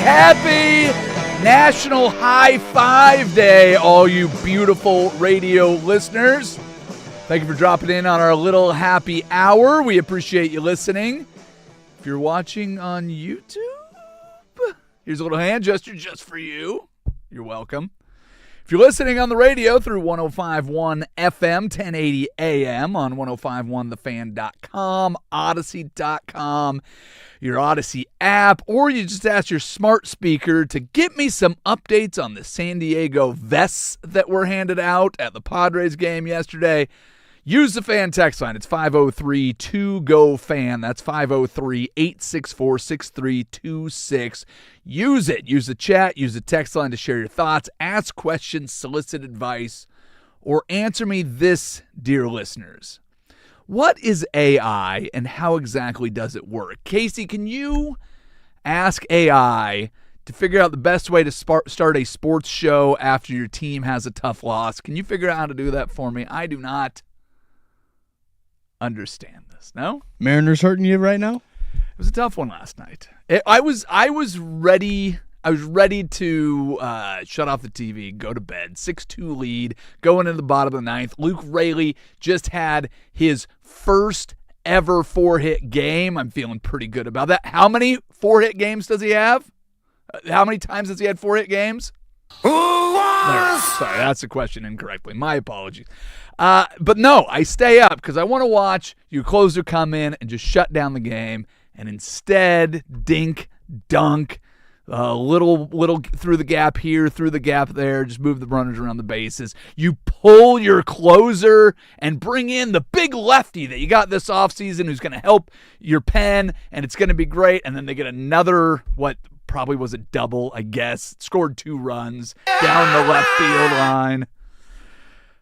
Happy National High Five Day, all you beautiful radio listeners. Thank you for dropping in on our little happy hour. We appreciate you listening. If you're watching on YouTube, here's a little hand gesture just for you. You're welcome. If you're listening on the radio through 105.1 FM, 1080 AM on 105.1thefan.com, Odyssey.com, your Odyssey app, or you just ask your smart speaker to get me some updates on the San Diego vests that were handed out at the Padres game yesterday, use the fan text line. It's 503-2GO-FAN. That's 503-864-6326. Use it. Use the chat. Use the text line to share your thoughts, ask questions, solicit advice, or answer me this, dear listeners. What is AI and how exactly does it work? Casey, can you ask AI to figure out the best way to start a sports show after your team has a tough loss? Can you figure out how to do that for me? I do not understand this. No? Mariners hurting you right now? It was a tough one last night. I was ready to shut off the TV, go to bed. 6-2 lead, going into the bottom of the ninth. Luke Raley just had his first ever 4-hit game. I'm feeling pretty good about that. How many 4-hit games does he have? How many times has he had 4-hit games? Sorry, that's the question incorrectly. My apologies. But no, I stay up because I want to watch your closer come in and just shut down the game. And instead, dink, dunk, little through the gap here, through the gap there, just move the runners around the bases. You pull your closer and bring in the big lefty that you got this offseason who's going to help your pen, and it's going to be great. And then they get another, what probably was a double, I guess. Scored 2 runs down the left field line.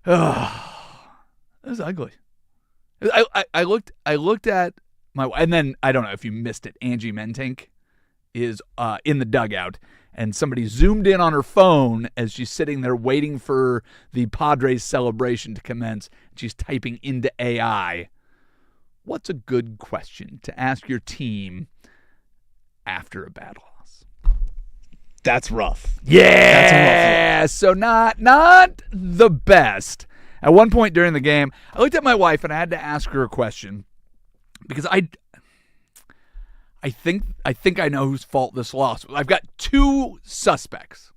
Oh, it was ugly. I looked at my, and then I don't know if you missed it. Angie Mentink is in the dugout, and somebody zoomed in on her phone as she's sitting there waiting for the Padres celebration to commence. She's typing into AI, what's a good question to ask your team after a bad loss? That's rough. Yeah, that's a rough one. So not the best. At one point during the game, I looked at my wife and I had to ask her a question because I think I know whose fault this loss was. I've got 2 suspects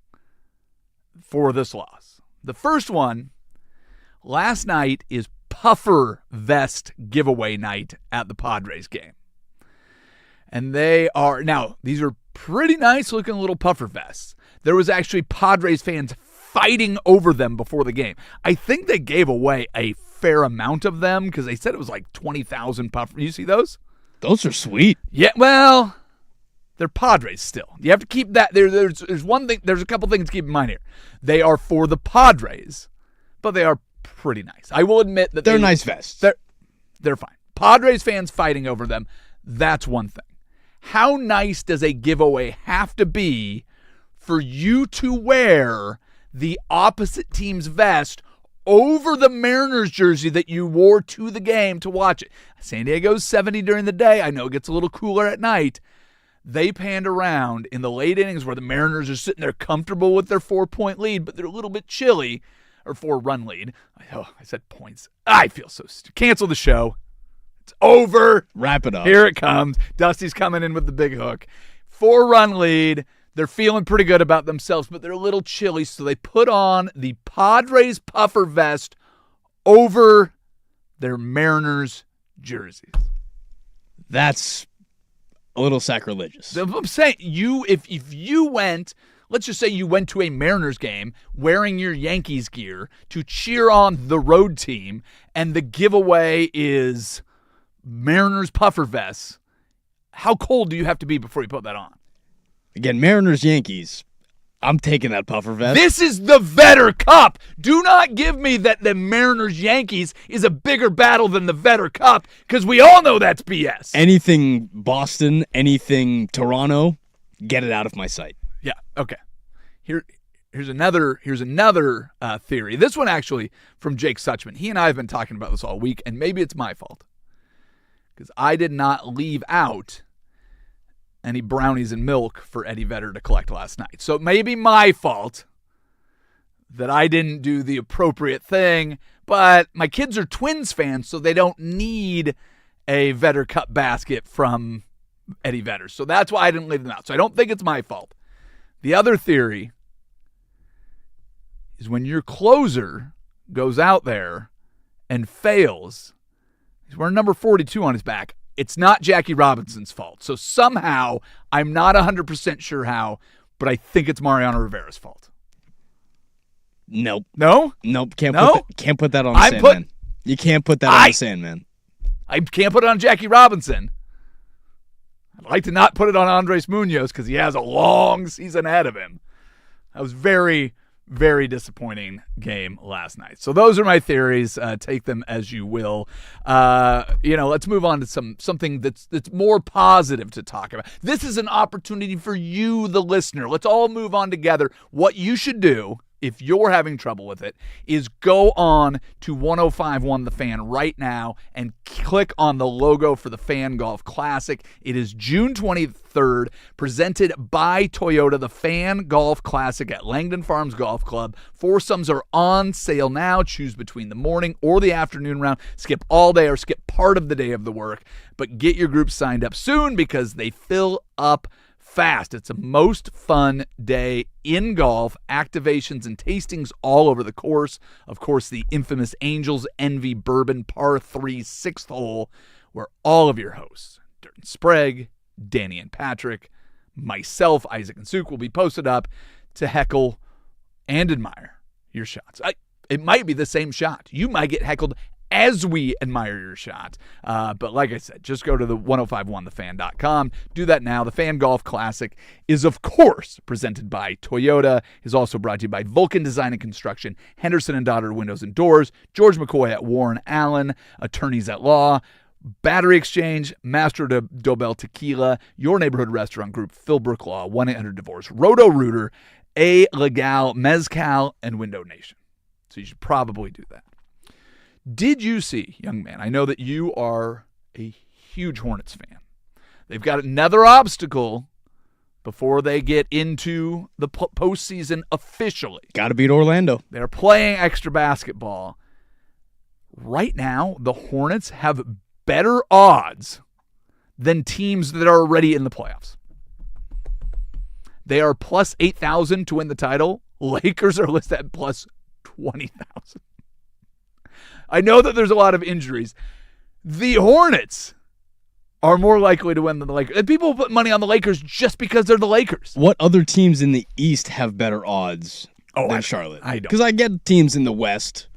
for this loss. The first one, last night is puffer vest giveaway night at the Padres game. And these are pretty nice looking little puffer vests. There was actually Padres fans fighting over them before the game. I think they gave away a fair amount of them because they said it was like 20,000 puffers. You see those? Those are sweet. Yeah, well, they're Padres still. You have to keep that. There's one thing. There's a couple things to keep in mind here. They are for the Padres, but they are pretty nice. I will admit that they're nice vests. They're fine. Padres fans fighting over them. That's one thing. How nice does a giveaway have to be for you to wear the opposite team's vest over the Mariners jersey that you wore to the game to watch it? San Diego's 70 during the day. I know it gets a little cooler at night. They panned around in the late innings where the Mariners are sitting there comfortable with their 4-point lead, but they're a little bit chilly, or 4-run lead. I said points. I feel so stupid. Cancel the show. It's over. Wrap it up. Here it comes. Dusty's coming in with the big hook. 4-run lead. They're feeling pretty good about themselves, but they're a little chilly, so they put on the Padres puffer vest over their Mariners jerseys. That's a little sacrilegious. I'm saying, if you went, let's just say you went to a Mariners game wearing your Yankees gear to cheer on the road team, and the giveaway is Mariners puffer vests, how cold do you have to be before you put that on? Again, Mariners, Yankees, I'm taking that puffer vest. This is the Vetter Cup. Do not give me that the Mariners, Yankees is a bigger battle than the Vetter Cup, because we all know that's BS. Anything Boston, anything Toronto, get it out of my sight. Yeah, okay. Here's another theory. This one actually from Jake Suchman. He and I have been talking about this all week, and maybe it's my fault because I did not leave out any brownies and milk for Eddie Vedder to collect last night. So it may be my fault that I didn't do the appropriate thing, but my kids are Twins fans, so they don't need a Vedder Cup basket from Eddie Vedder. So that's why I didn't leave them out. So I don't think it's my fault. The other theory is when your closer goes out there and fails, he's wearing number 42 on his back. It's not Jackie Robinson's fault. So somehow, I'm not 100% sure how, but I think it's Mariano Rivera's fault. Nope. No? Nope. Can't put that on the Sandman. You can't put that on the Sandman. I can't put it on Jackie Robinson. I'd like to not put it on Andres Munoz because he has a long season ahead of him. That was very, very disappointing game last night. So those are my theories. Take them as you will. Let's move on to something that's more positive to talk about. This is an opportunity for you, the listener. Let's all move on together. What you should do, if you're having trouble with it, is go on to 105.1 The Fan right now and click on the logo for the Fan Golf Classic. It is June 23rd, presented by Toyota, the Fan Golf Classic at Langdon Farms Golf Club. Foursomes are on sale now. Choose between the morning or the afternoon round. Skip all day or skip part of the day of the work, but get your group signed up soon because they fill up fast. It's a most fun day in golf, activations and tastings all over the course. Of course, the infamous Angels Envy Bourbon Par 3 6th hole, where all of your hosts, Durden Sprague, Danny and Patrick, myself, Isaac and Suk, will be posted up to heckle and admire your shots. It might be the same shot. You might get heckled as we admire your shot. But like I said, just go to the 1051thefan.com. Do that now. The Fan Golf Classic is, of course, presented by Toyota. Is also brought to you by Vulcan Design and Construction, Henderson and Daughter Windows and Doors, George McCoy at Warren Allen, Attorneys at Law, Battery Exchange, Master Dobel Tequila, Your Neighborhood Restaurant Group, Philbrook Law, 1-800-DIVORCE, Roto-Rooter, A Legal, Mezcal, and Window Nation. So you should probably do that. Did you see, young man, I know that you are a huge Hornets fan. They've got another obstacle before they get into the postseason officially. Got to beat Orlando. They're playing extra basketball. Right now, the Hornets have better odds than teams that are already in the playoffs. They are plus 8,000 to win the title. Lakers are listed at plus 20,000. I know that there's a lot of injuries. The Hornets are more likely to win than the Lakers. And people put money on the Lakers just because they're the Lakers. What other teams in the East have better odds than Charlotte? I don't. Because I get teams in the West.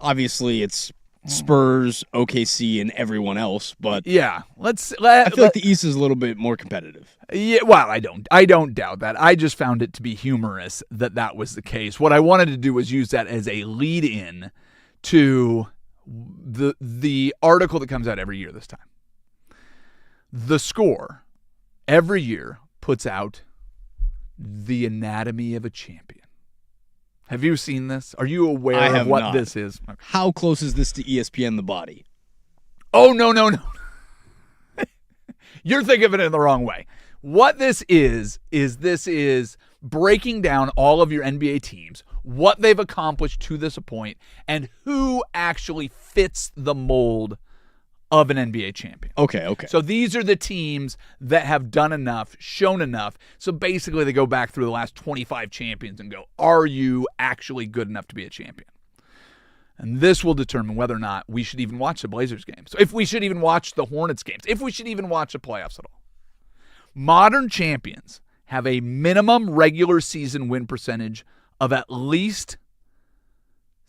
Obviously, it's Spurs, OKC, and everyone else. But yeah, I feel like the East is a little bit more competitive. Yeah, well, I don't doubt that. I just found it to be humorous that was the case. What I wanted to do was use that as a lead-in to the article that comes out every year this time. The Score every year puts out the anatomy of a champion. Have you seen this? Are you aware of what this is? How close is this to ESPN The Body? Oh, no. You're thinking of it in the wrong way. What this is breaking down all of your NBA teams, what they've accomplished to this point, and who actually fits the mold of an NBA champion. Okay. So these are the teams that have done enough, shown enough. So basically they go back through the last 25 champions and go, are you actually good enough to be a champion? And this will determine whether or not we should even watch the Blazers games. So if we should even watch the Hornets games, if we should even watch the playoffs at all. Modern champions have a minimum regular season win percentage of at least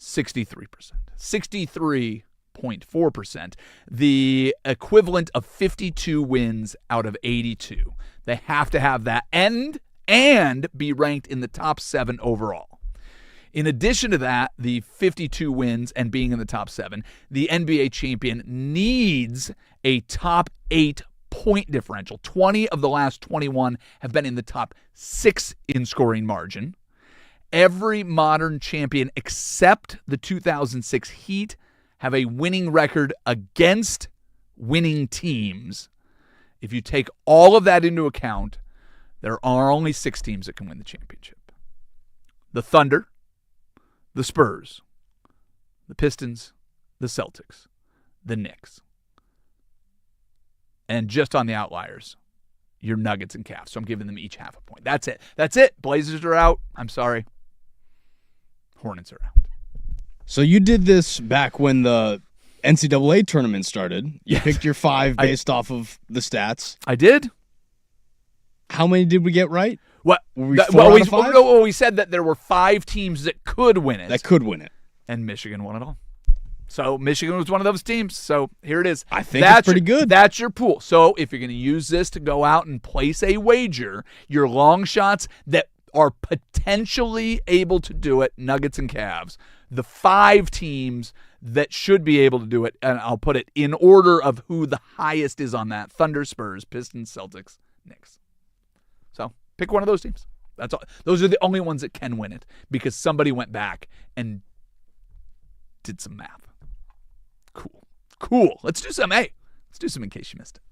63%. 63.4%. The equivalent of 52 wins out of 82. They have to have that and be ranked in the top 7 overall. In addition to that, the 52 wins and being in the top 7, the NBA champion needs a top 8 point differential. 20 of the last 21 have been in the top 6 in scoring margin. Every modern champion except the 2006 Heat have a winning record against winning teams. if you take all of that into account, there are only 6 teams that can win the championship. The Thunder, the Spurs, the Pistons, the Celtics, the Knicks. And just on the outliers, your Nuggets and Cavs. So I'm giving them each half a point. That's it. Blazers are out. I'm sorry. Hornets are out. So you did this back when the NCAA tournament started. You Yes. picked your 5 based off of the stats. I did. How many did we get right? What? Were we 4 out of 5? We said that there were 5 teams that could win it. That could win it. And Michigan won it all. So Michigan was one of those teams. So here it is. I think that's pretty good. That's your pool. So if you're going to use this to go out and place a wager, your long shots that are potentially able to do it, Nuggets and Cavs, the 5 teams that should be able to do it, and I'll put it in order of who the highest is on that: Thunder, Spurs, Pistons, Celtics, Knicks. So pick one of those teams. That's all. Those are the only ones that can win it because somebody went back and did some math. Cool. Let's do some. Hey, let's do some in case you missed it.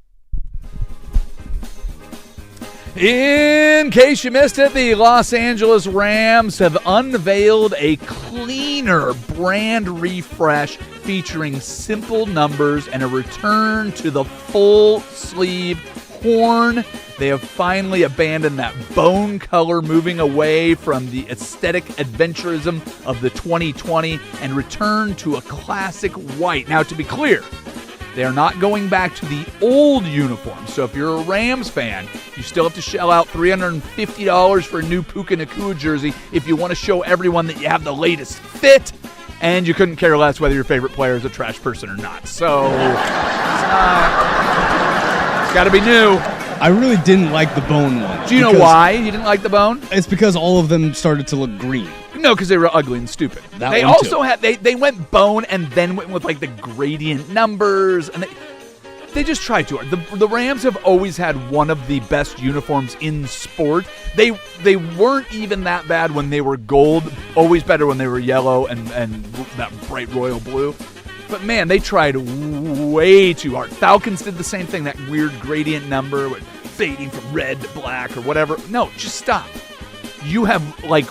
In case you missed it, the Los Angeles Rams have unveiled a cleaner brand refresh featuring simple numbers and a return to the full sleeve horn. They have finally abandoned that bone color, moving away from the aesthetic adventurism of the 2020 and returned to a classic white. Now, to be clear, they are not going back to the old uniform. So if you're a Rams fan, you still have to shell out $350 for a new Puka Nacua jersey if you want to show everyone that you have the latest fit, and you couldn't care less whether your favorite player is a trash person or not. So it's got to be new. I really didn't like the bone one. Do you know why you didn't like the bone? It's because all of them started to look green. No, because they were ugly and stupid. They also had they went bone and then went with like the gradient numbers, and they just tried too hard. The Rams have always had one of the best uniforms in sport. They weren't even that bad when they were gold. Always better when they were yellow and that bright royal blue. But man, they tried way too hard. Falcons did the same thing, that weird gradient number with fading from red to black or whatever. No, just stop. You have like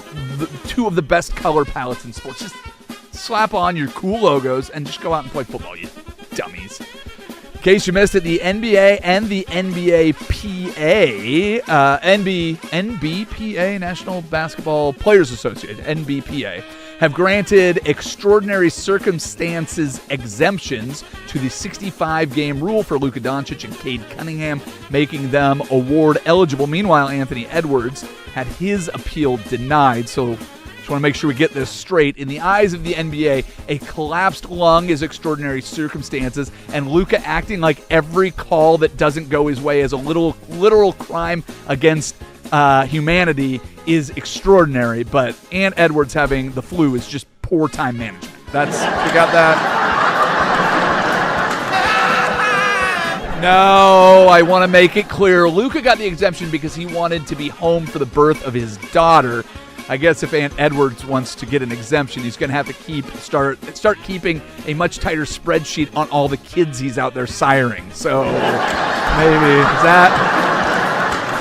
2 of the best color palettes in sports. Just slap on your cool logos and just go out and play football, you dummies. In case you missed it, the NBA and the NBPA, National Basketball Players Association, NBPA, have granted extraordinary circumstances exemptions to the 65-game rule for Luka Doncic and Cade Cunningham, making them award eligible. Meanwhile, Anthony Edwards had his appeal denied. So just want to make sure we get this straight. In the eyes of the NBA, a collapsed lung is extraordinary circumstances, and Luka acting like every call that doesn't go his way is a literal crime against humanity is extraordinary, but Ant Edwards having the flu is just poor time management. You got that? No, I want to make it clear. Luka got the exemption because he wanted to be home for the birth of his daughter. I guess if Ant Edwards wants to get an exemption, he's going to have to start keeping a much tighter spreadsheet on all the kids he's out there siring. So maybe that.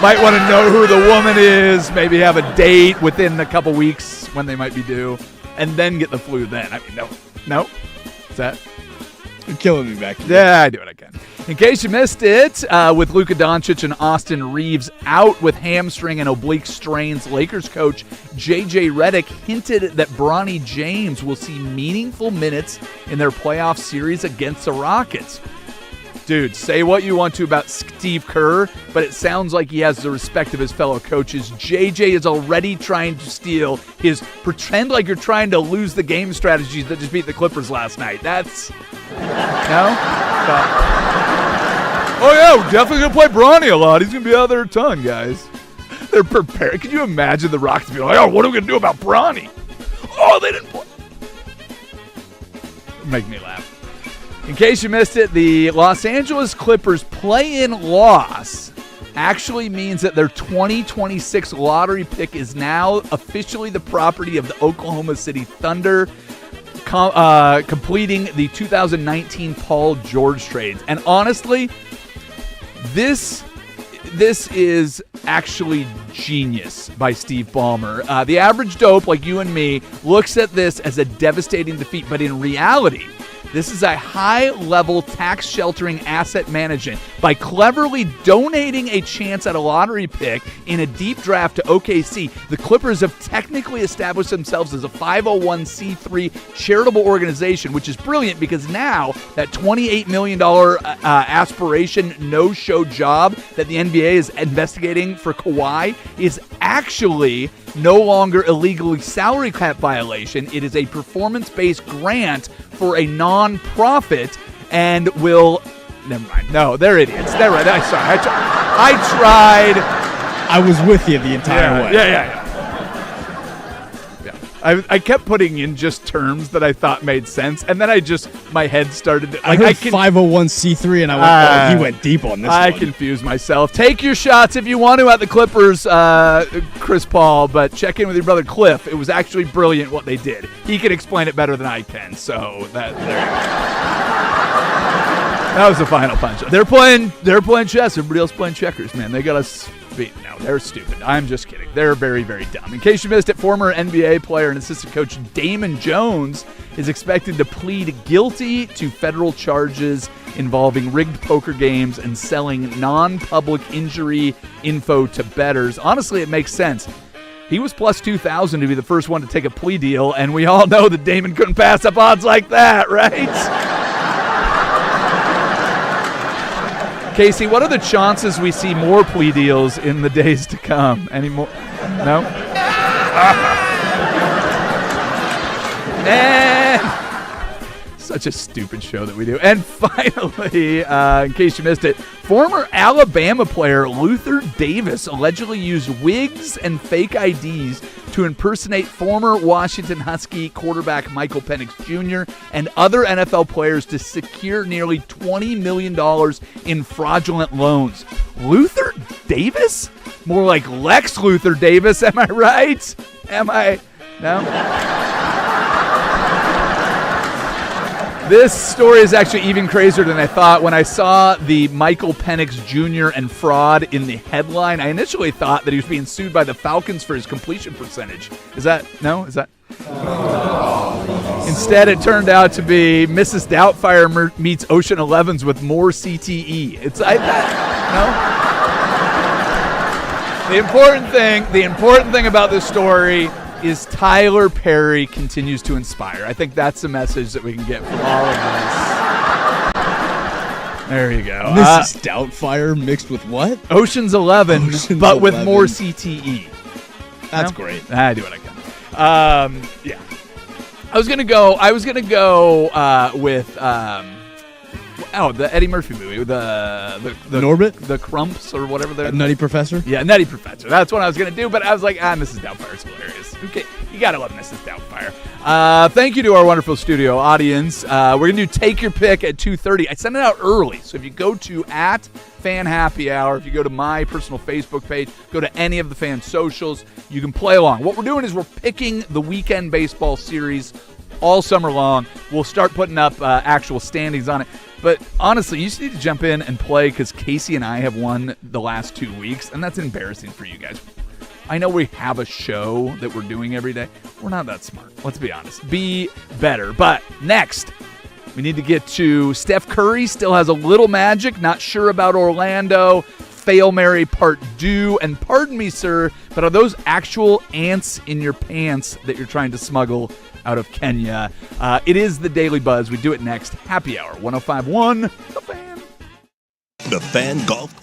Might want to know who the woman is, maybe have a date within a couple weeks when they might be due, and then get the flu then. I mean, no. Is that? You're killing me back here. Yeah, I do what I can. In case you missed it, with Luka Doncic and Austin Reeves out with hamstring and oblique strains, Lakers coach J.J. Redick hinted that Bronny James will see meaningful minutes in their playoff series against the Rockets. Dude, say what you want to about Steve Kerr, but it sounds like he has the respect of his fellow coaches. JJ is already trying to steal his pretend like you're trying to lose the game strategies that just beat the Clippers last night. That's... No? Oh, yeah, we're definitely going to play Bronny a lot. He's going to be out there a ton, guys. They're prepared. Could you imagine the Rockets being like, oh, what are we going to do about Bronny? Oh, they didn't play. Make me laugh. In case you missed it, the Los Angeles Clippers play-in loss actually means that their 2026 lottery pick is now officially the property of the Oklahoma City Thunder, completing the 2019 Paul George trades. And honestly, This is actually genius by Steve Ballmer. The average dope, like you and me, looks at this as a devastating defeat, but in reality, this is a high-level tax-sheltering asset management. By cleverly donating a chance at a lottery pick in a deep draft to OKC, the Clippers have technically established themselves as a 501c3 charitable organization, which is brilliant because now that $28 million aspiration no-show job that the NBA is investigating for Kawhi is actually no longer a legally salary cap violation. It is a performance-based grant for a non-profit and will... Never mind. No, they're idiots. They're right. I'm sorry. I tried. I was with you the entire way. Yeah. I kept putting in just terms that I thought made sense, and then my head started... I heard 501c3, and I went, he went deep on this I one. confused myself. Take your shots if you want to at the Clippers, Chris Paul, but check in with your brother Cliff. It was actually brilliant what they did. He can explain it better than I can, so there you go. That was the final punch. They're playing chess. Everybody else playing checkers, man. They got us beat. No, they're stupid. I'm just kidding. They're very, very dumb. In case you missed it, former NBA player and assistant coach Damon Jones is expected to plead guilty to federal charges involving rigged poker games and selling non-public injury info to bettors. Honestly, it makes sense. He was plus 2,000 to be the first one to take a plea deal, and we all know that Damon couldn't pass up odds like that, right? Casey, what are the chances we see more plea deals in the days to come? Any more? No? Such a stupid show that we do. And finally, in case you missed it, former Alabama player Luther Davis allegedly used wigs and fake IDs to impersonate former Washington Husky quarterback Michael Penix Jr. and other NFL players to secure nearly $20 million in fraudulent loans. Luther Davis? More like Lex Luthor Davis, am I right? Am I? No? This story is actually even crazier than I thought. When I saw the Michael Penix Jr. and fraud in the headline, I initially thought that he was being sued by the Falcons for his completion percentage. Is that? No? Is that? Instead, it turned out to be Mrs. Doubtfire meets Ocean Elevens with more CTE. The important thing about this story is Tyler Perry continues to inspire. I think that's the message that we can get from all of this. There you go. Mrs. Doubtfire mixed with what? Ocean's 11, but with more CTE. That's great. I do what I can. Yeah. I was gonna go with the Eddie Murphy movie, the Norbit, the Crumps or whatever they're. Nutty Professor. Yeah, Nutty Professor. That's what I was gonna do, but I was like, Mrs. Doubtfire's hilarious. Okay, you gotta love Mrs. Doubtfire. Thank you to our wonderful studio audience. We're gonna do Take Your Pick at 2:30. I sent it out early, so if you go to @Fan Happy Hour, if you go to my personal Facebook page, go to any of the fan socials, you can play along. What we're doing is we're picking the weekend baseball series all summer long. We'll start putting up actual standings on it. But honestly, you just need to jump in and play because Casey and I have won the last 2 weeks, and that's embarrassing for you guys. I know we have a show that we're doing every day. We're not that smart. Let's be honest. Be better. But next, we need to get to Steph Curry. Still has a little magic. Not sure about Orlando. Fail Mary Part 2. And pardon me, sir, but are those actual ants in your pants that you're trying to smuggle out of Kenya? It is the Daily Buzz. We do it next. Happy Hour 105.1 The Fan. The Fan Golf Club.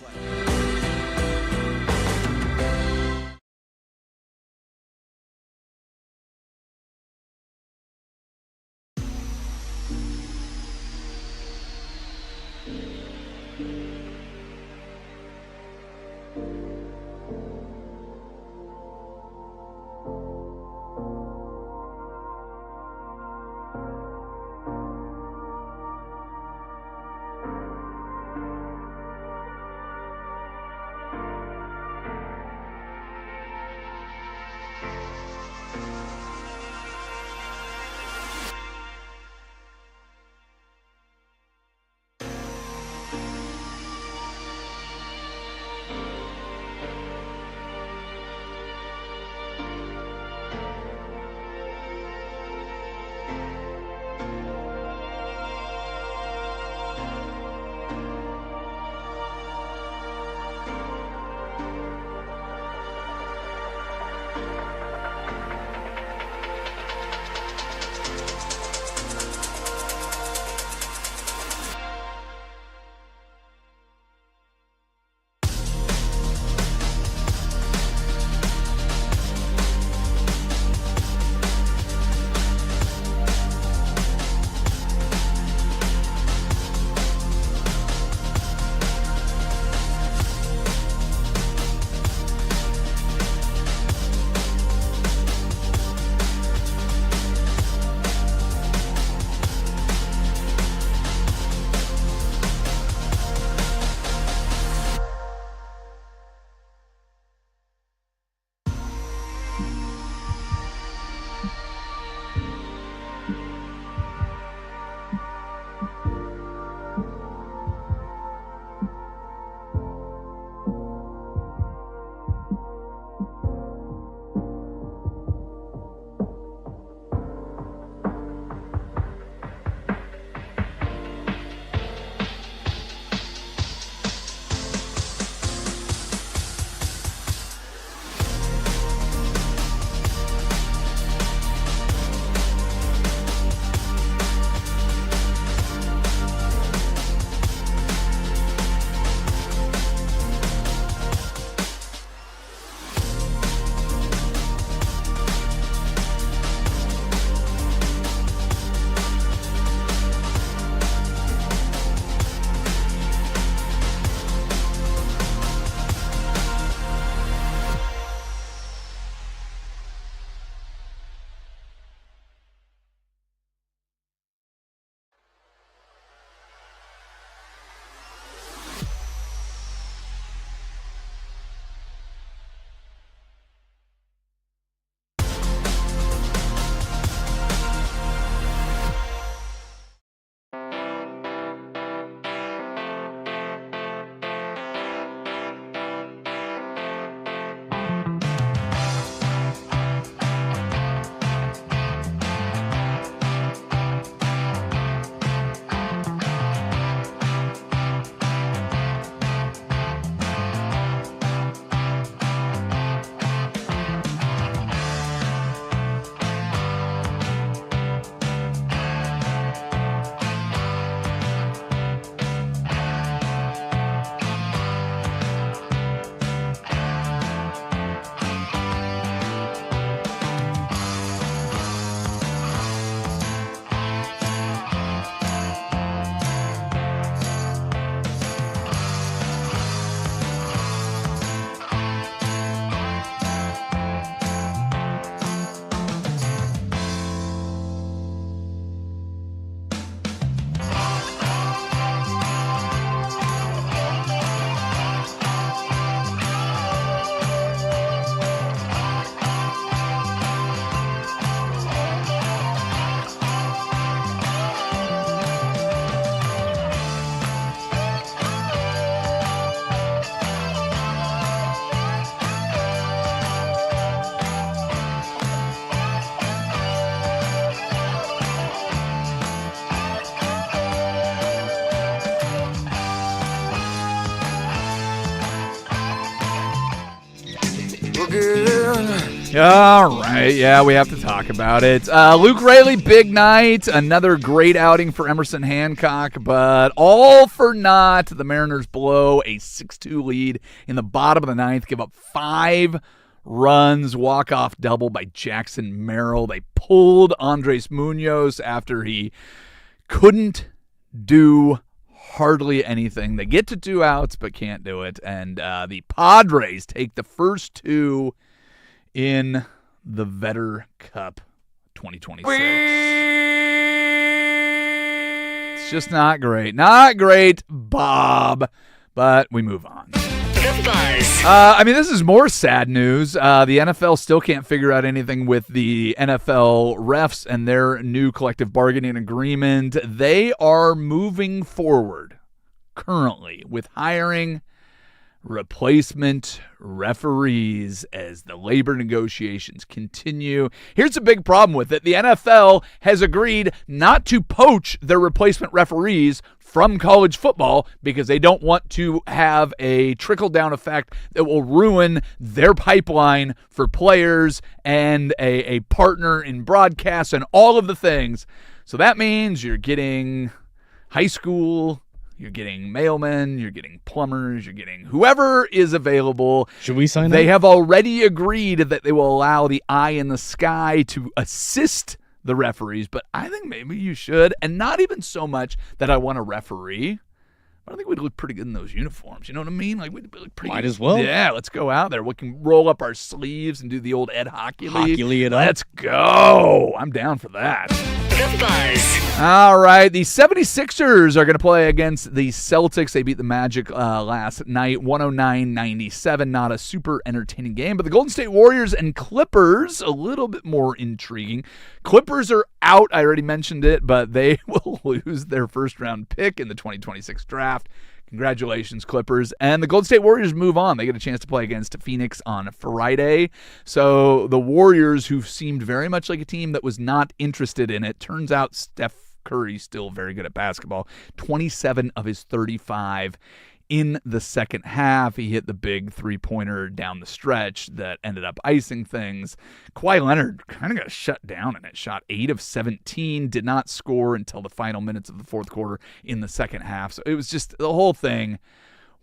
All right, yeah, we have to talk about it. Luke Raley, big night. Another great outing for Emerson Hancock, but all for naught. The Mariners blow a 6-2 lead in the bottom of the ninth, give up 5 runs, walk-off double by Jackson Merrill. They pulled Andres Munoz after he couldn't do hardly anything. They get to 2 outs, but can't do it. And the Padres take the first 2 in the Vetter Cup 2026. It's just not great. Not great, Bob. But we move on. The Buzz. This is more sad news. The NFL still can't figure out anything with the NFL refs and their new collective bargaining agreement. They are moving forward currently with hiring replacement referees as the labor negotiations continue. Here's a big problem with it. The NFL has agreed not to poach their replacement referees from college football because they don't want to have a trickle-down effect that will ruin their pipeline for players and a partner in broadcast and all of the things. So that means you're getting high school, you're getting mailmen, you're getting plumbers, you're getting whoever is available. Should we sign They up? have already agreed that they will allow the eye in the sky to assist the referees, but I think maybe you should, and not even so much that I want a referee. I think we'd look pretty good in those uniforms. You know what I mean? Like we'd look pretty. Might as well. Yeah, let's go out there. We can roll up our sleeves and do the old Ed Hockey League. Hockey League it up. Let's go. I'm down for that. The Buzz. All right, the 76ers are going to play against the Celtics. They beat the Magic last night, 109-97. Not a super entertaining game, but the Golden State Warriors and Clippers, a little bit more intriguing. Clippers are out. I already mentioned it, but they will lose their first-round pick in the 2026 draft. Congratulations, Clippers. And the Golden State Warriors move on. They get a chance to play against Phoenix on Friday. So the Warriors, who seemed very much like a team that was not interested in it, turns out Steph Curry's still very good at basketball. 27 of his 35 in the second half. He hit the big three-pointer down the stretch that ended up icing things. Kawhi Leonard kind of got shut down in it. Shot 8 of 17, did not score until the final minutes of the fourth quarter in the second half. So it was just, the whole thing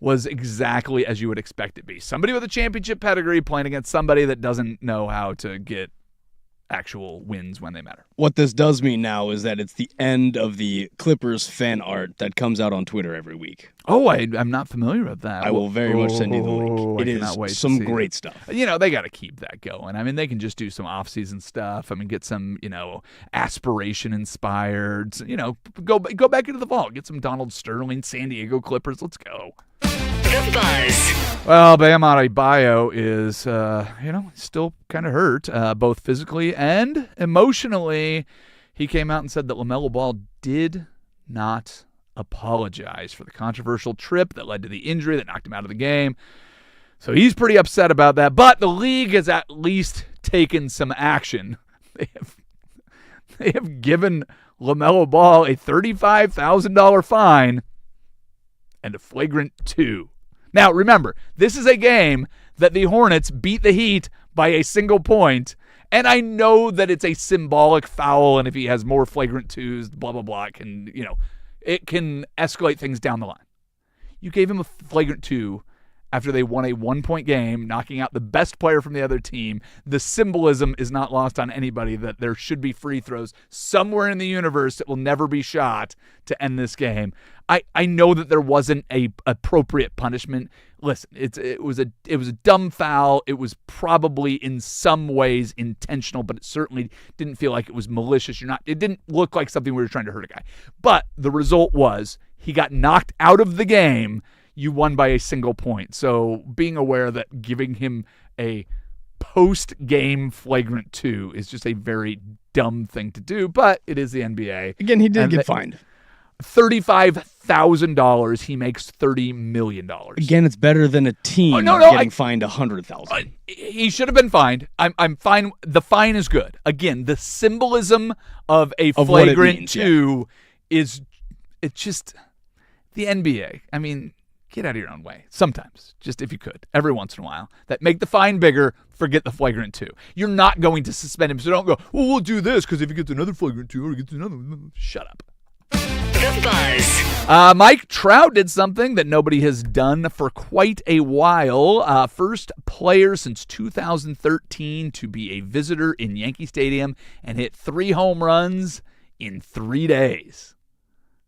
was exactly as you would expect it to be. Somebody with a championship pedigree playing against somebody that doesn't know how to get actual wins when they matter. What this does mean now is that it's the end of the Clippers fan art that comes out on Twitter every week. Oh, I'm not familiar with that. I will very much send you the link. It is some great stuff. You know, they got to keep that going. I mean, they can just do some off-season stuff. I mean, get some, aspiration-inspired, go back into the vault. Get some Donald Sterling, San Diego Clippers. Let's go. The Buzz. Well, Bam Adebayo is, still kind of hurt, both physically and emotionally. He came out and said that LaMelo Ball did not apologize for the controversial trip that led to the injury that knocked him out of the game. So he's pretty upset about that. But the league has at least taken some action. They have given LaMelo Ball a $35,000 fine and a flagrant 2. Now, remember, this is a game that the Hornets beat the Heat by a single point, and I know that it's a symbolic foul, and if he has more flagrant 2s, blah, blah, blah, it can escalate things down the line. You gave him a flagrant 2 after they won a 1-point game, knocking out the best player from the other team. The symbolism is not lost on anybody that there should be free throws somewhere in the universe that will never be shot to end this game. I know that there wasn't a appropriate punishment. Listen, it was a dumb foul. It was probably in some ways intentional, but it certainly didn't feel like it was malicious. It didn't look like something we were trying to hurt a guy. But the result was he got knocked out of the game. You won by a single point. So being aware that giving him a post-game flagrant 2 is just a very dumb thing to do, but it is the NBA. Again, he did get fined. $35,000. He makes $30 million. Again, it's better than a team getting fined $100,000. He should have been fined. I'm fine. The fine is good. Again, the symbolism of a flagrant 2 is, it's just the NBA. I mean, get out of your own way. Sometimes, just if you could, every once in a while. That make the fine bigger, forget the flagrant 2. You're not going to suspend him, so don't go, well, we'll do this because if he gets another flagrant 2 or he gets another, shut up. The Buzz. Mike Trout did something that nobody has done for quite a while. First player since 2013 to be a visitor in Yankee Stadium and hit 3 home runs in 3 days.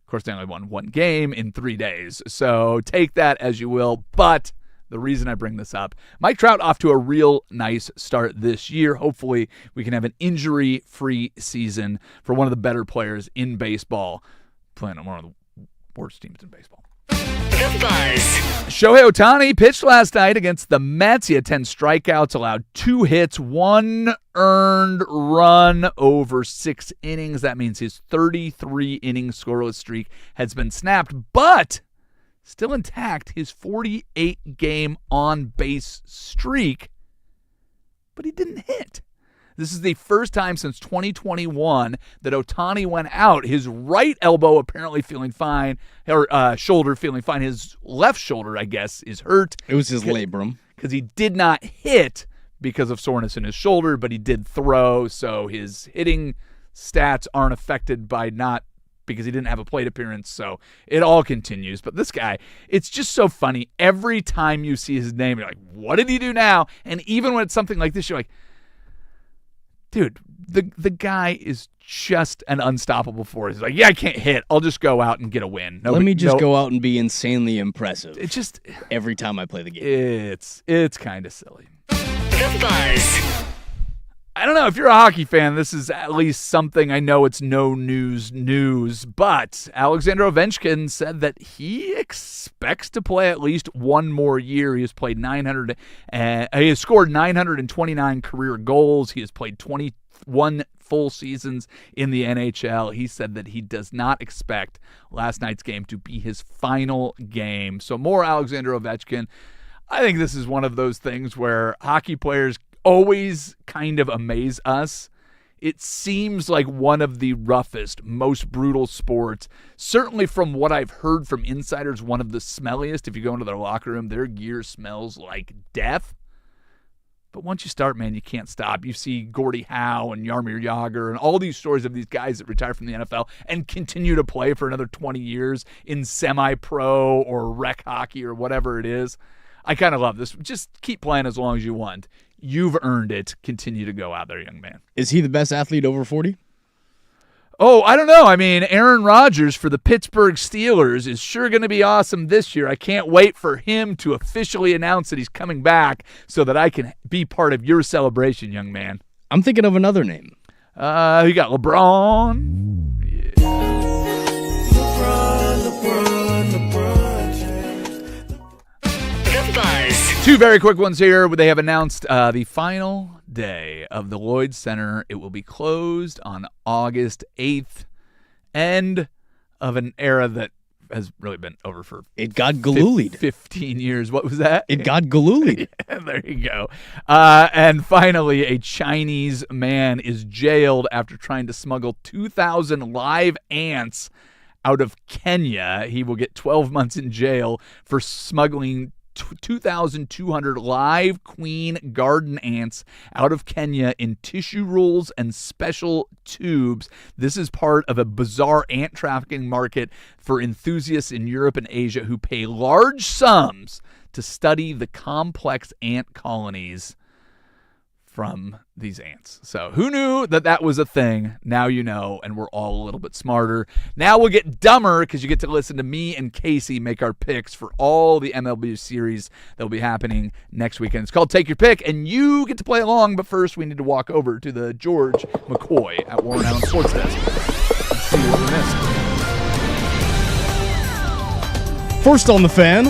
Of course, they only won 1 game in 3 days, so take that as you will. But the reason I bring this up, Mike Trout off to a real nice start this year. Hopefully, we can have an injury-free season for one of the better players in baseball, playing on one of the worst teams in baseball. The Buzz. Shohei Ohtani pitched last night against the Mets. He had 10 strikeouts, allowed 2 hits, 1 earned run over 6 innings. That means his 33-inning scoreless streak has been snapped, but still intact, his 48-game on-base streak, but he didn't hit. This is the first time since 2021 that Ohtani went out. His right elbow apparently feeling fine, or shoulder feeling fine. His left shoulder, I guess, is hurt. It was his labrum. Because he did not hit because of soreness in his shoulder, but he did throw, so his hitting stats aren't affected by not because he didn't have a plate appearance, so it all continues. But this guy, it's just so funny. Every time you see his name, you're like, what did he do now? And even when it's something like this, you're like, dude, the guy is just an unstoppable force. He's like, yeah, I can't hit. I'll just go out and get a win. Let me just go out and be insanely impressive. It just every time I play the game. It's kind of silly. The Buzz. I don't know. If you're a hockey fan, this is at least something. I know it's no news, but Alexander Ovechkin said that he expects to play at least one more year. He has played he has scored 929 career goals. He has played 21 full seasons in the NHL. He said that he does not expect last night's game to be his final game. So more Alexander Ovechkin. I think this is one of those things where hockey players always kind of amaze us. It seems like one of the roughest, most brutal sports. Certainly from what I've heard from insiders, one of the smelliest. If you go into their locker room, their gear smells like death. But once you start, man, you can't stop. You see Gordie Howe and Jaromir Jagr and all these stories of these guys that retire from the NFL and continue to play for another 20 years in semi-pro or rec hockey or whatever it is. I kind of love this. Just keep playing as long as you want. You've earned it. Continue to go out there, young man. Is he the best athlete over 40? Oh, I don't know. I mean, Aaron Rodgers for the Pittsburgh Steelers is sure going to be awesome this year. I can't wait for him to officially announce that he's coming back so that I can be part of your celebration, young man. I'm thinking of another name. You got LeBron. Yeah. The Buzz. 2 very quick ones here. They have announced the final day of the Lloyd Center. It will be closed on August 8th. End of an era that has really been over for It got galulied. 15 years. What was that? It got galulied. Yeah, there you go. And finally, a Chinese man is jailed after trying to smuggle 2,000 live ants out of Kenya. He will get 12 months in jail for smuggling 2,200 live queen garden ants out of Kenya in tissue rolls and special tubes. This is part of a bizarre ant trafficking market for enthusiasts in Europe and Asia who pay large sums to study the complex ant colonies from these ants. So who knew that that was a thing? Now you know, and we're all a little bit smarter. Now we'll get dumber because you get to listen to me and Casey make our picks for all the MLB series that will be happening next weekend. It's called Take Your Pick, and you get to play along, but first we need to walk over to the George McCoy at Warren Allen Sports Desk and see what we missed. First on the Fan,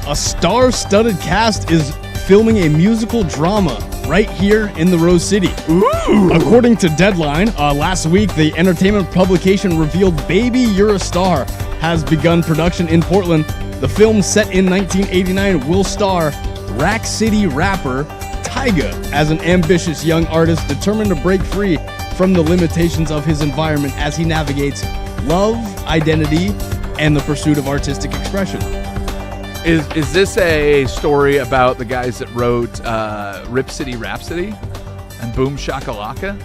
a star-studded cast is filming a musical drama right here in the Rose City. Ooh. According to Deadline, last week the entertainment publication revealed Baby You're a Star has begun production in Portland. The film, set in 1989, will star Rack City rapper Tyga as an ambitious young artist determined to break free from the limitations of his environment as he navigates love, identity, and the pursuit of artistic expression. Is this a story about the guys that wrote Rip City Rhapsody and Boom Shakalaka?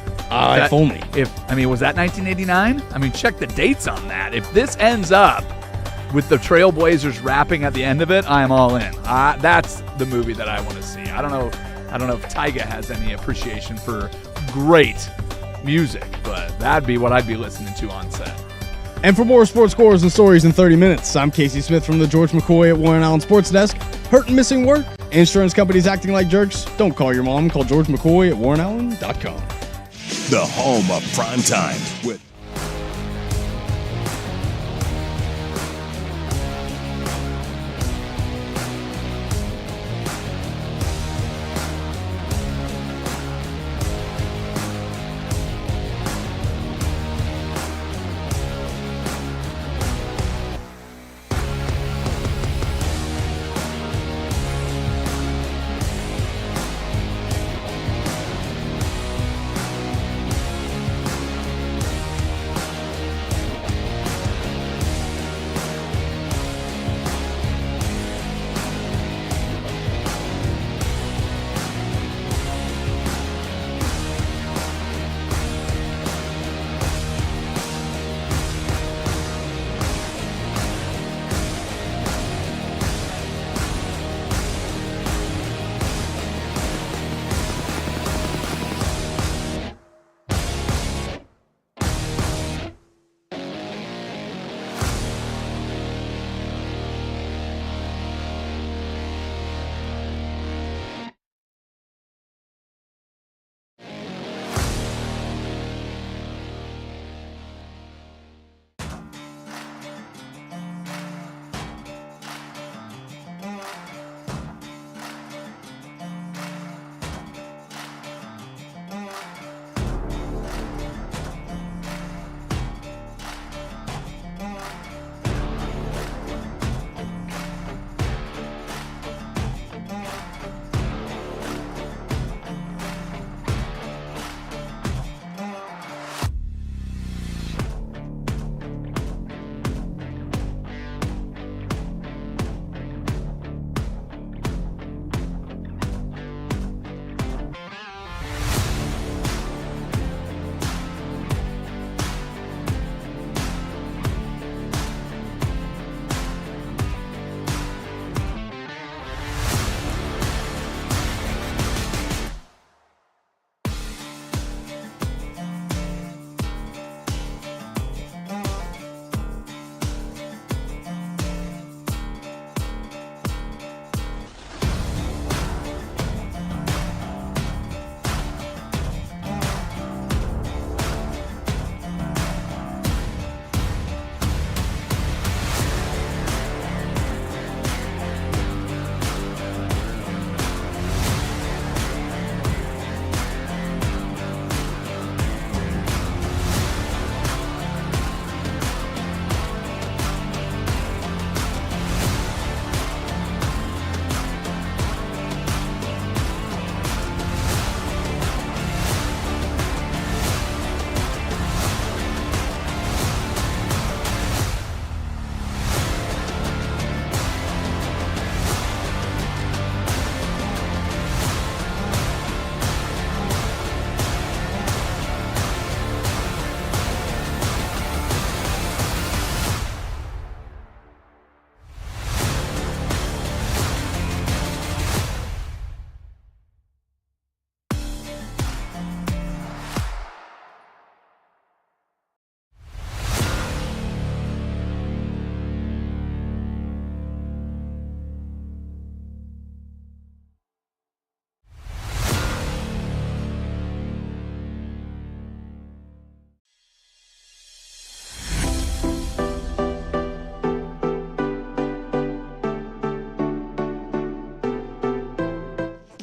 If only. Was that 1989? I mean, check the dates on that. If this ends up with the Trailblazers rapping at the end of it, I am all in. That's the movie that I want to see. I don't know if Tyga has any appreciation for great music, but that'd be what I'd be listening to on set. And for more sports scores and stories in 30 minutes, I'm Casey Smith from the George McCoy at Warren Allen Sports Desk. Hurt and missing work? Insurance companies acting like jerks? Don't call your mom. Call George McCoy at warrenallen.com. The home of prime time with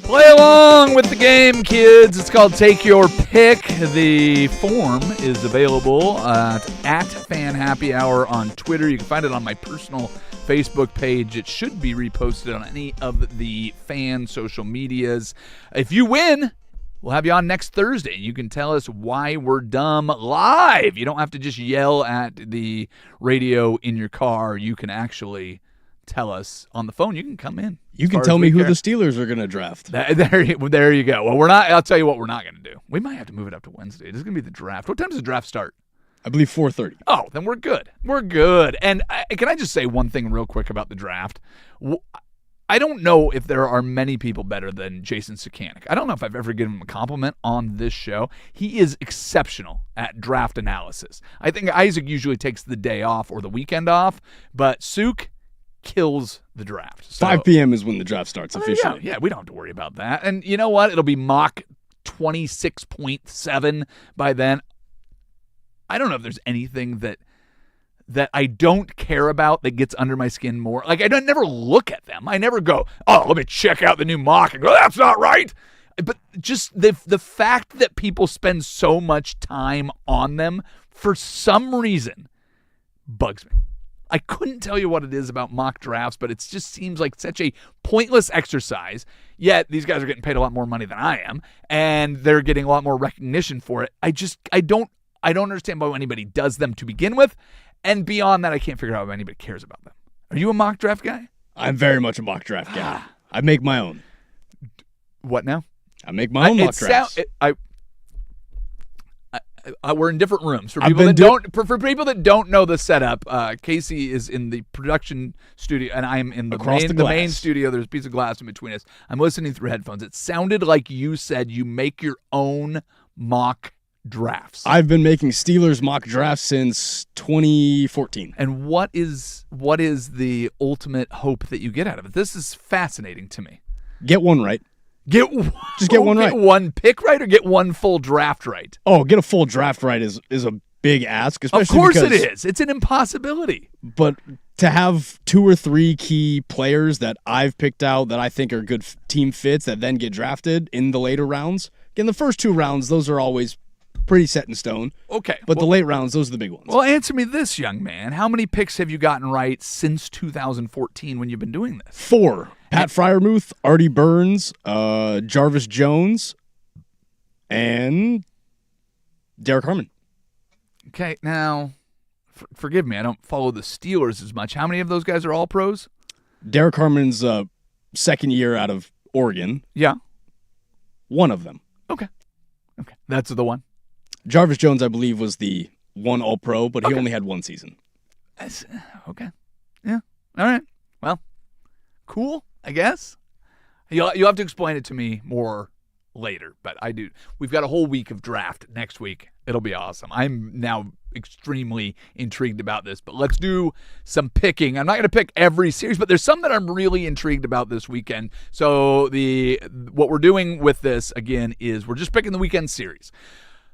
Play along with the game, kids. It's called Take Your Pick. The form is available at Fan Happy Hour on Twitter. You can find it on my personal Facebook page. It should be reposted on any of the fan social medias. If you win, we'll have you on next Thursday. You can tell us why we're dumb live. You don't have to just yell at the radio in your car. You can actually tell us on the phone, you can come in. You as can far tell as me we who care. the Steelers are going to draft. There you go. Well, we're not. I'll tell you what we're not going to do. We might have to move it up to Wednesday. It's going to be the draft. What time does the draft start? I believe 4:30. Oh, then we're good. We're good. And can I just say one thing real quick about the draft? I don't know if there are many people better than Jason Suchanek. I don't know if I've ever given him a compliment on this show. He is exceptional at draft analysis. I think Isaac usually takes the day off or the weekend off, but Suk kills the draft. So, 5 p.m. is when the draft starts officially. Yeah, we don't have to worry about that. And you know what? It'll be mock 26.7 by then. I don't know if there's anything that I don't care about that gets under my skin more. Like, I don't never look at them. I never go, oh, let me check out the new mock and go, that's not right. But just the fact that people spend so much time on them for some reason bugs me. I couldn't tell you what it is about mock drafts, but it just seems like such a pointless exercise. Yet these guys are getting paid a lot more money than I am, and they're getting a lot more recognition for it. I don't understand why anybody does them to begin with. And beyond that, I can't figure out if anybody cares about them. Are you a mock draft guy? I'm very much a mock draft guy. I make my own. What now? I make my own mock drafts. We're in different rooms. For people that don't know the setup, Casey is in the production studio, and I am in the main studio. There's a piece of glass in between us. I'm listening through headphones. It sounded like you said you make your own mock drafts. I've been making Steelers mock drafts since 2014. And what is the ultimate hope that you get out of it? This is fascinating to me. Get one right. Get one right. Get one pick right or get one full draft right? Oh, get a full draft right is a big ask. Especially of course it is. It's an impossibility. But to have 2 or 3 key players that I've picked out that I think are good team fits that then get drafted in the later rounds. Again, the first 2 rounds, those are always pretty set in stone. Okay. But the late rounds, those are the big ones. Well, answer me this, young man. How many picks have you gotten right since 2014 when you've been doing this? 4. Pat Freiermuth, Artie Burns, Jarvis Jones, and Derek Harmon. Okay, now, forgive me, I don't follow the Steelers as much. How many of those guys are all pros? Derek Harmon's second year out of Oregon. Yeah. One of them. Okay. That's the one? Jarvis Jones, I believe, was the one All-Pro, but he only had 1 season. Okay. Yeah. All right. Well, cool, I guess. You'll have to explain it to me more later, but I do. We've got a whole week of draft next week. It'll be awesome. I'm now extremely intrigued about this, but let's do some picking. I'm not going to pick every series, but there's some that I'm really intrigued about this weekend. So what we're doing with this, again, is we're just picking the weekend series.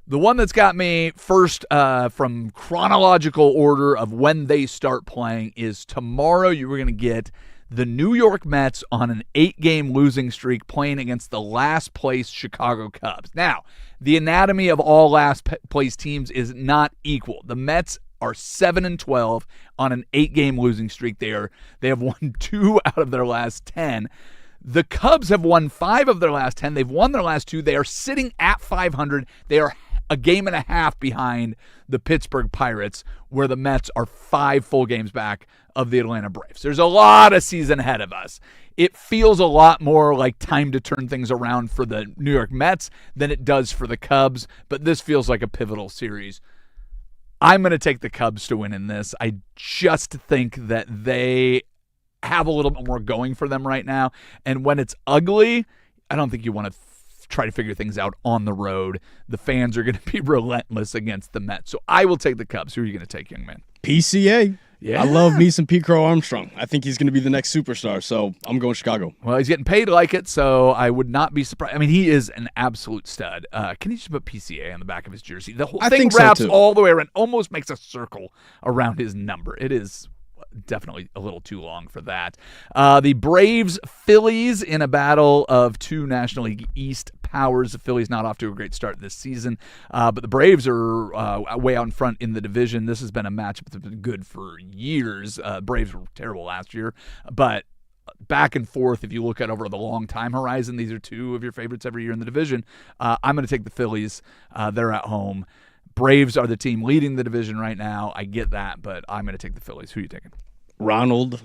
The one that's got me first from chronological order of when they start playing is tomorrow. You were going to get the New York Mets on an 8-game losing streak playing against the last place Chicago Cubs. Now, the anatomy of all last place teams is not equal. The Mets are 7-12 on an 8-game losing streak. They have won 2 out of their last 10. The Cubs have won 5 of their last 10. They've won their last 2. They are sitting at 500. They are a game and a half behind the Pittsburgh Pirates, where the Mets are 5 full games back of the Atlanta Braves. There's a lot of season ahead of us. It feels a lot more like time to turn things around for the New York Mets than it does for the Cubs, but this feels like a pivotal series. I'm going to take the Cubs to win in this. I just think that they have a little bit more going for them right now, and when it's ugly, I don't think you want to try to figure things out on the road. The fans are going to be relentless against the Mets. So I will take the Cubs. Who are you going to take, young man? PCA. Yeah. I love me some Pete Crow Armstrong. I think he's going to be the next superstar, so I'm going Chicago. Well, he's getting paid like it, so I would not be surprised. I mean, he is an absolute stud. Can he just put PCA on the back of his jersey? The whole thing wraps all the way around, almost makes a circle around his number. It is definitely a little too long for that. The Braves-Phillies in a battle of 2 National League East powers. The Phillies not off to a great start this season, but the Braves are way out in front in the division. This has been a matchup that's been good for years. Braves were terrible last year, but back and forth, if you look at over the long time horizon, these are 2 of your favorites every year in the division. I'm going to take the Phillies. They're at home. Braves are the team leading the division right now. I get that, but I'm going to take the Phillies. Who are you taking? Ronald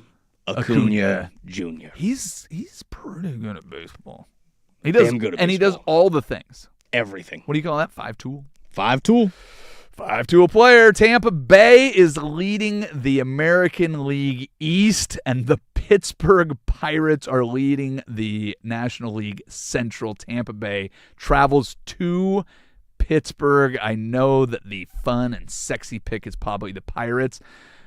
Acuna Jr. He's pretty good at baseball. He does, Damn good at and he does baseball. all the things. Everything. What do you call that? 5-tool? 5-tool. 5-tool player. Tampa Bay is leading the American League East, and the Pittsburgh Pirates are leading the National League Central. Tampa Bay travels to Pittsburgh. I know that the fun and sexy pick is probably the Pirates,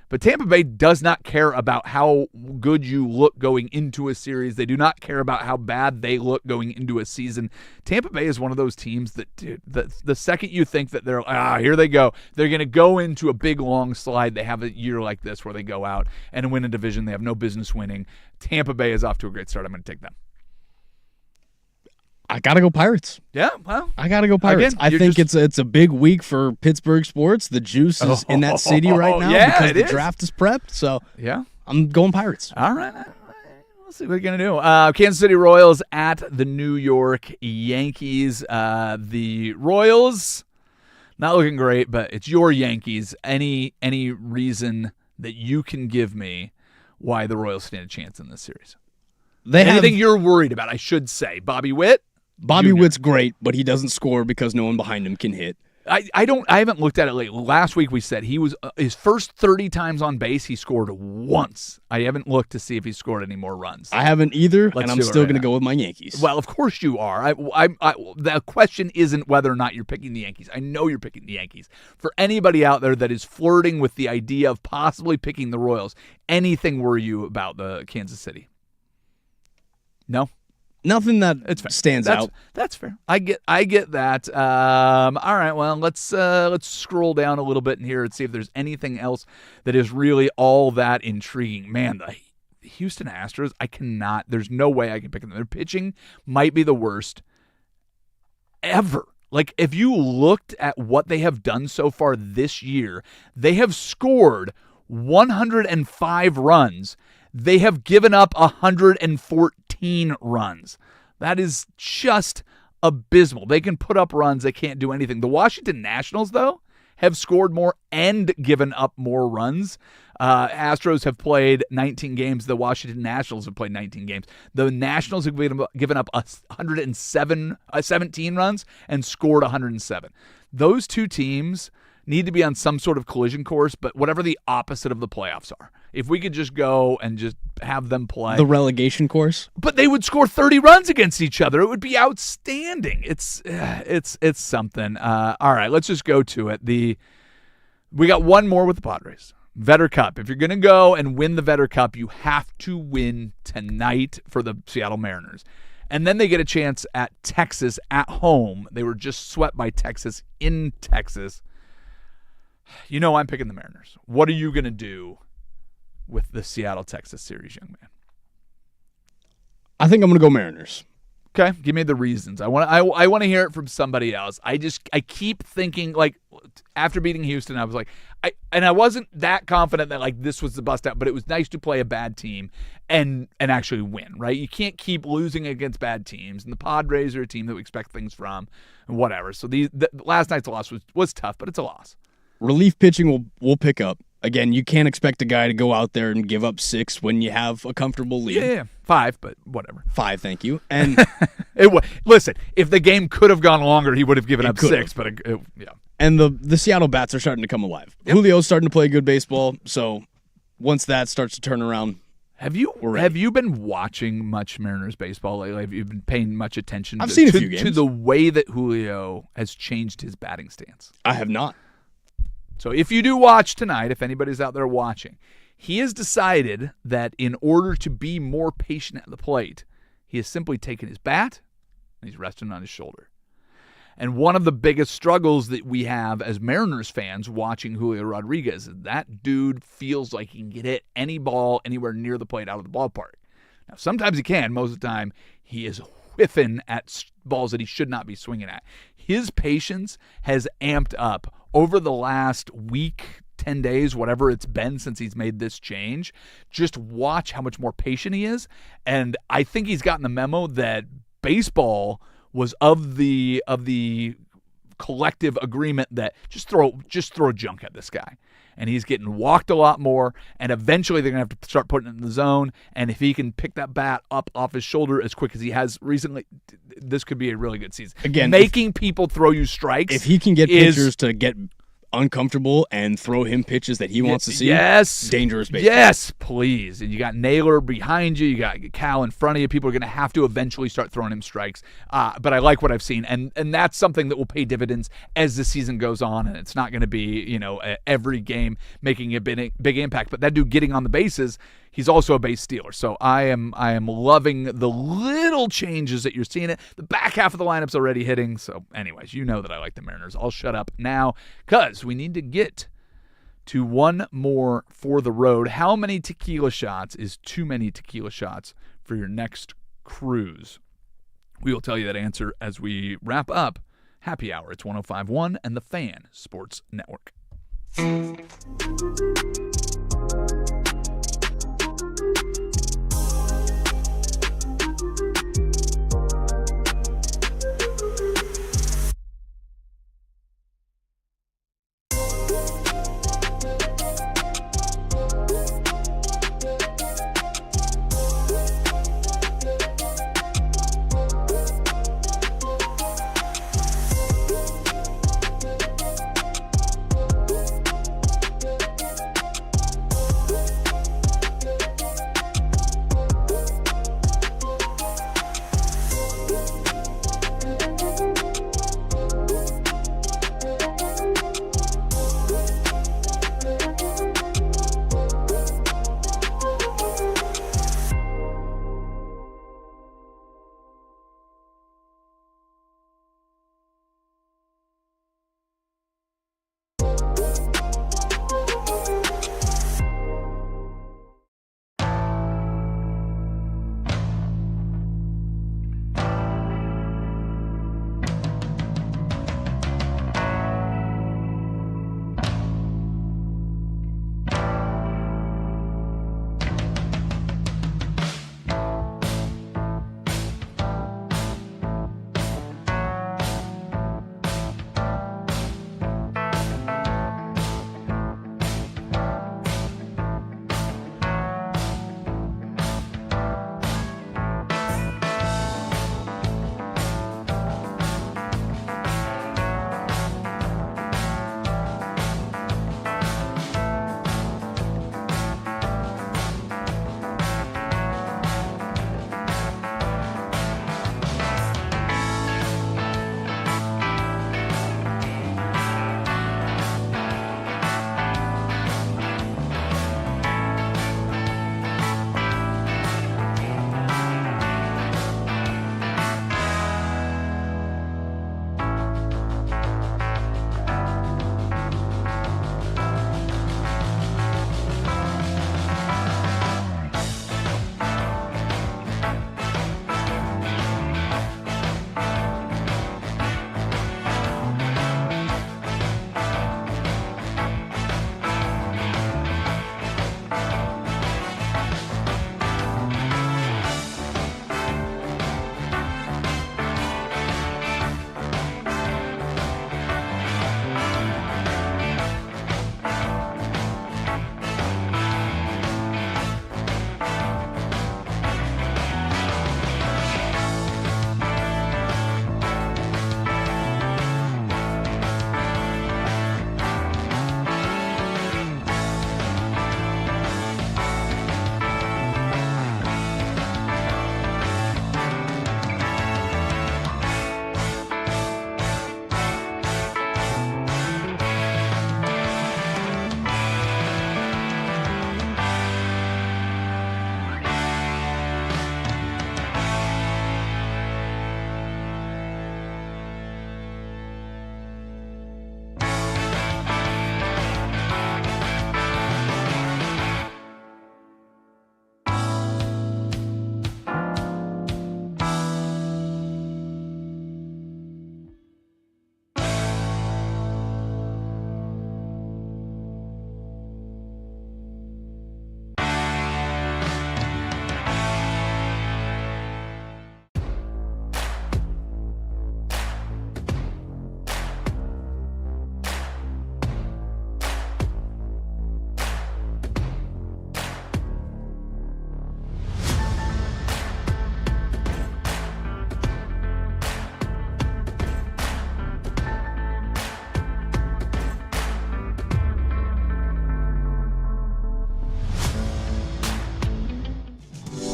but Tampa Bay does not care about how good you look going into a series. They do not care about how bad they look going into a season. Tampa Bay is one of those teams that, dude, the second you think that they're, here they go, they're going to go into a big, long slide. They have a year like this where they go out and win a division they have no business winning. Tampa Bay is off to a great start. I'm going to take them. I gotta go Pirates. Yeah, well, I gotta go Pirates. Again, I think it's a big week for Pittsburgh sports. The juice is in that city right now because the draft is prepped. So yeah, I'm going Pirates. All right. Let's see what we're going to do. Kansas City Royals at the New York Yankees. The Royals, not looking great, but it's your Yankees. Any reason that you can give me why the Royals stand a chance in this series? Anything you're worried about, I should say. Bobby Witt? Bobby Witt's great, but he doesn't score because no one behind him can hit. I haven't looked at it lately. Last week we said he was his first 30 times on base, he scored once. I haven't looked to see if he scored any more runs. I haven't either, and I'm still going to go with my Yankees. Well, of course you are. The question isn't whether or not you're picking the Yankees. I know you're picking the Yankees. For anybody out there that is flirting with the idea of possibly picking the Royals, anything worry you about the Kansas City? No? Nothing that stands out. That's fair. I get that. All right. Well, let's scroll down a little bit in here and see if there's anything else that is really all that intriguing. Man, the Houston Astros, there's no way I can pick them. Their pitching might be the worst ever. Like, if you looked at what they have done so far this year, they have scored 105 runs. They have given up 114 runs. That is just abysmal. They can put up runs. They can't do anything. The Washington Nationals, though, have scored more and given up more runs. Astros have played 19 games. The Washington Nationals have played 19 games. The Nationals have given up 17 runs and scored 107. Those two teams need to be on some sort of collision course, but whatever the opposite of the playoffs are. If we could just go and just have them play. The relegation course? But they would score 30 runs against each other. It would be outstanding. It's something. All right, let's just go to it. We got one more with the Padres. Vetter Cup. If you're going to go and win the Vetter Cup, you have to win tonight for the Seattle Mariners. And then they get a chance at Texas at home. They were just swept by Texas in Texas. You know I'm picking the Mariners. What are you going to do with the Seattle-Texas series, young man? I think I'm going to go Mariners. Okay, give me the reasons. I want to hear it from somebody else. I keep thinking, like, after beating Houston, I was like, I wasn't that confident that, like, this was the bust out, but it was nice to play a bad team and actually win, right? You can't keep losing against bad teams, and the Padres are a team that we expect things from and whatever. So last night's loss was tough, but it's a loss. Relief pitching will pick up. Again, you can't expect a guy to go out there and give up 6 when you have a comfortable lead. Yeah, 5, but whatever. 5, thank you. And listen, if the game could have gone longer, he would have given up 6. But yeah. And the Seattle Bats are starting to come alive. Yep. Julio's starting to play good baseball. So once that starts to turn around, have you been watching much Mariners baseball lately? Have you been paying much attention? I've seen a few games. To the way that Julio has changed his batting stance. I have not. So if you do watch tonight, if anybody's out there watching, he has decided that in order to be more patient at the plate, he has simply taken his bat and he's resting on his shoulder. And one of the biggest struggles that we have as Mariners fans watching Julio Rodriguez is that dude feels like he can get hit any ball anywhere near the plate out of the ballpark. Now, sometimes he can. Most of the time, he is whiffing at balls that he should not be swinging at. His patience has amped up over the last week, 10 days, whatever it's been since he's made this change. Just watch how much more patient he is. And I think he's gotten the memo that baseball was of the collective agreement that just throw junk at this guy. and he's getting walked a lot more, and eventually they're going to have to start putting it in the zone, and if he can pick that bat up off his shoulder as quick as he has recently, this could be a really good season. Again, making people throw you strikes. If he can get pitchers to get uncomfortable and throw him pitches that he wants to see, dangerous baseball. Yes, please. And you got Naylor behind you. You got Cal in front of you. People are going to have to eventually start throwing him strikes. But I like what I've seen, and that's something that will pay dividends as the season goes on. And it's not going to be every game making a big impact. But that dude getting on the bases, he's also a base stealer. So I am loving the little changes that you're seeing. The back half of the lineup's already hitting. So anyways, you know that I like the Mariners. I'll shut up now because we need to get to one more for the road. How many tequila shots is too many tequila shots for your next cruise? We will tell you that answer as we wrap up Happy Hour. It's 105.1 and the Fan Sports Network.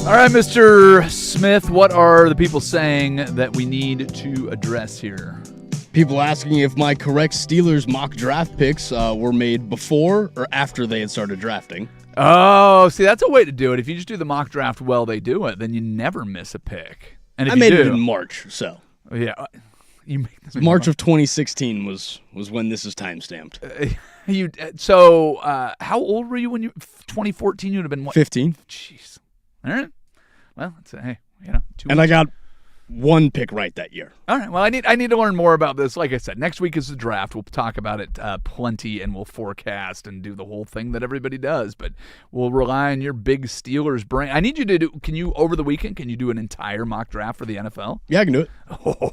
All right, Mr. Smith, what are the people saying that we need to address here? People asking if my correct Steelers mock draft picks were made before or after they had started drafting. Oh, see, that's a way to do it. If you just do the mock draft while they do it, then you never miss a pick. And if I you made do, it in March, so. Yeah. You make this March of 2016 was when this is time-stamped. How old were you when 2014? You'd have been what? 15. Jeez. All right. Well, hey, 2 And I got one pick right that year. All right. Well, I need to learn more about this. Like I said, next week is the draft. We'll talk about it plenty, and we'll forecast and do the whole thing that everybody does. But we'll rely on your big Steelers brain. I need you to do. Can you over the weekend? Can you do an entire mock draft for the NFL? Yeah, I can do it.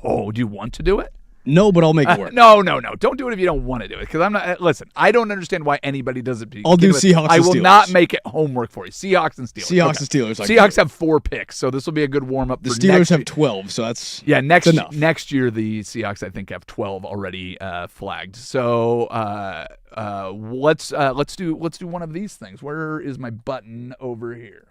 Oh, do you want to do it? No, but I'll make it work. No. Don't do it if you don't want to do it. Because I'm not. Listen, I don't understand why anybody does it. I'll do Seahawks I and will Steelers. not make it homework for you. Seahawks and Steelers. Seahawks and Steelers. Seahawks have 4 picks, so this will be a good warm up. The Steelers have 12, so that's next enough. Next year the Seahawks I think have 12 already flagged. So let's do one of these things. Where is my button over here?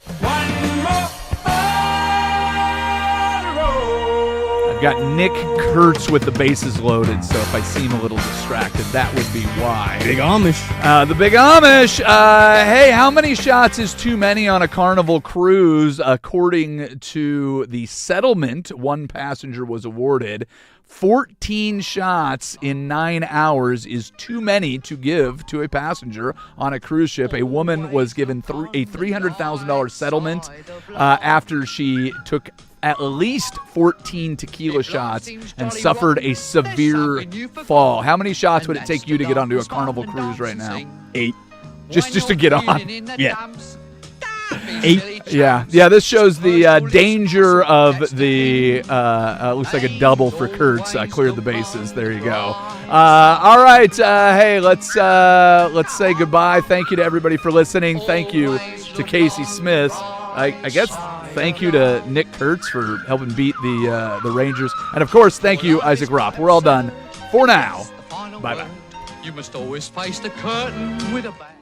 I've got Nick Kurtz with the bases loaded, so if I seem a little distracted, that would be why. Big Amish. The Big Amish. Hey, how many shots is too many on a Carnival cruise? According to the settlement, one passenger was awarded 14 shots in 9 hours is too many to give to a passenger on a cruise ship. A woman was given a $300,000 settlement after she took at least 14 tequila shots and suffered a severe fall. How many shots would it take you to get onto a Carnival cruise right now? 8. Just to get on? Yeah. 8. Yeah. This shows the danger of the looks like a double for Kurtz. Cleared the bases. There you go. All right. Hey, let's say goodbye. Thank you to everybody for listening. Thank you to Casey Smith. I guess thank you to Nick Kurtz for helping beat the Rangers. And, of course, thank you, Isaac Ropp. We're all done for now. Bye-bye. You must always face the curtain with a bang.